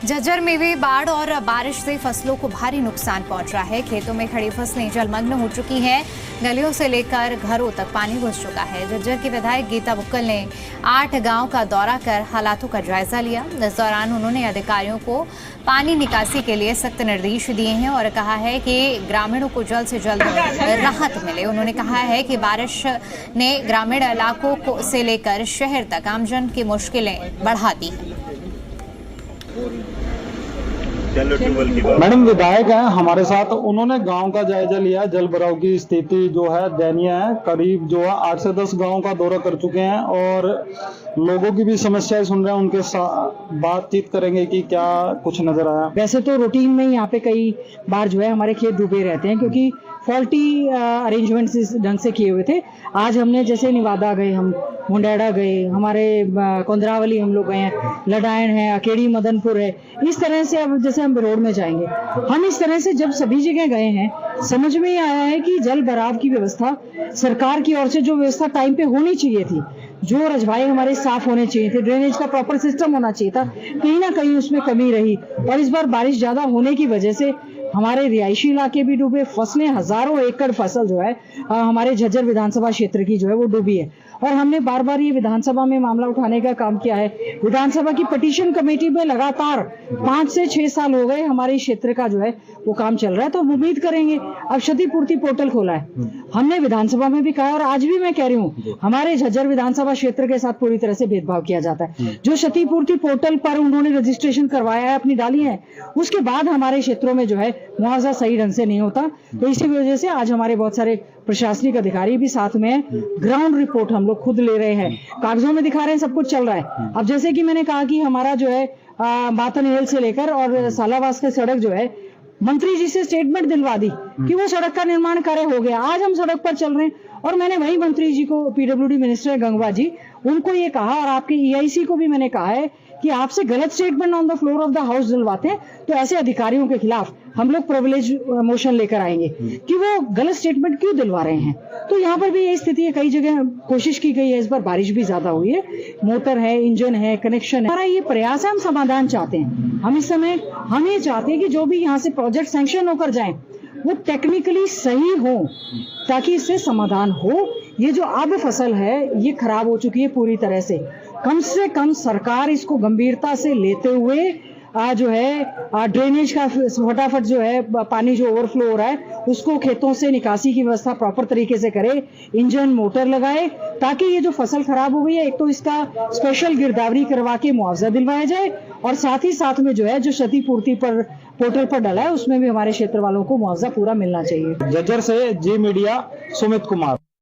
झज्जर में भी बाढ़ और बारिश से फसलों को भारी नुकसान पहुंच रहा है। खेतों में खड़ी फसलें जलमग्न हो चुकी हैं। गलियों से लेकर घरों तक पानी घुस चुका है। झज्जर की विधायक गीता बुक्कल ने 8 गांव का दौरा कर हालातों का जायजा लिया। इस दौरान उन्होंने अधिकारियों को पानी निकासी के लिए सख्त निर्देश दिए हैं और कहा है कि ग्रामीणों को जल्द से जल्द राहत मिले। उन्होंने कहा है कि बारिश ने ग्रामीण इलाकों से लेकर शहर तक आमजन की मुश्किलें बढ़ा दी। मैडम विधायक हैं हमारे साथ, उन्होंने गांव का जायजा लिया। जल भराव की स्थिति जो है दयनीय है। करीब जो है 8 से 10 गांव का दौरा कर चुके हैं और लोगों की भी समस्याएं सुन रहे हैं। उनके साथ बातचीत करेंगे कि क्या कुछ नजर आया। वैसे तो रूटीन में यहाँ पे कई बार जो है हमारे खेत डूबे रहते हैं क्योंकि फॉल्टी अरेंजमेंट्स इस ढंग से किए हुए थे। आज हमने जैसे निवादा गए, हम मुंडेड़ा गए, हमारे कोंदरावली हम लोग गए हैं, लडायन है, अकेड़ी मदनपुर है। इस तरह से अब जैसे हम रोड में जाएंगे, हम इस तरह से जब सभी जगह गए हैं समझ में आया है कि जल भराव की व्यवस्था सरकार की ओर से जो व्यवस्था टाइम पे होनी चाहिए थी, जो रजवाए हमारे साफ होने चाहिए थे, ड्रेनेज का प्रॉपर सिस्टम होना चाहिए था, कहीं ना कहीं उसमें कमी रही। और इस बार बारिश ज्यादा होने की वजह से हमारे रिहायशी इलाके भी डूबे। फसलें हजारों एकड़ फसल जो है हमारे झज्जर विधानसभा क्षेत्र की जो है वो डूबी है। और हमने बार बार ये विधानसभा में मामला उठाने का काम किया है। विधानसभा की पिटीशन कमेटी में लगातार 5 से 6 साल हो गए हमारे क्षेत्र का जो है वो काम चल रहा है। तो हम उम्मीद करेंगे, अब क्षतिपूर्ति पोर्टल खोला है, हमने विधानसभा में भी कहा और आज भी मैं कह रही हूँ हमारे झज्जर विधानसभा क्षेत्र के साथ पूरी तरह से भेदभाव किया जाता है। जो क्षतिपूर्ति पोर्टल पर उन्होंने रजिस्ट्रेशन करवाया है, अपनी डाली है, उसके बाद हमारे क्षेत्रों में जो है मुआवजा सही ढंग से नहीं होता। तो इसी वजह से आज हमारे बहुत सारे प्रशासनिक अधिकारी भी साथ में ग्राउंड रिपोर्ट हम लोग खुद ले रहे हैं, कागजों में दिखा रहे हैं, सब कुछ चल रहा है। अब जैसे कि मैंने कहा कि हमारा जो है बातन हिल से लेकर और सालावास की सड़क जो है मंत्री जी से स्टेटमेंट दिलवा दी कि वो सड़क का निर्माण कार्य हो गया। आज हम सड़क पर चल रहे हैं और मैंने वही मंत्री जी को, पीडब्ल्यूडी मिनिस्टर गंगवा जी, उनको ये कहा और आपके ईआईसी को भी मैंने कहा है कि आपसे गलत statement on the floor of the house दिलवाते हैं तो ऐसे अधिकारियों के खिलाफ हम लोग प्रिविलेज मोशन लेकर आएंगे कि वो गलत स्टेटमेंट क्यों दिलवा रहे हैं। तो यहाँ पर भी ये स्थिति है। कई जगह कोशिश की गई है, इस बार बारिश भी ज्यादा हुई है, मोटर है, इंजन है, कनेक्शन है। हमारा ये प्रयास है, हम समाधान चाहते हैं। हम इस समय हम ये चाहते हैं कि जो भी यहाँ से प्रोजेक्ट सैंक्शन होकर जाए वो टेक्निकली सही हो ताकि इससे समाधान हो। ये जो अब फसल है ये खराब हो चुकी है पूरी तरह से कम सरकार इसको गंभीरता से लेते हुए जो है ड्रेनेज का फटाफट जो है पानी जो ओवरफ्लो हो रहा है उसको खेतों से निकासी की व्यवस्था प्रॉपर तरीके से करे, इंजन मोटर लगाए ताकि ये जो फसल खराब हो गई है एक तो इसका स्पेशल गिरदावरी करवा के मुआवजा दिलवाया जाए और साथ ही साथ में जो है जो क्षतिपूर्ति पर पोर्टल पर डाला है उसमें भी हमारे क्षेत्र वालों को मुआवजा पूरा मिलना चाहिए। झज्जर से जी मीडिया सुमित कुमार।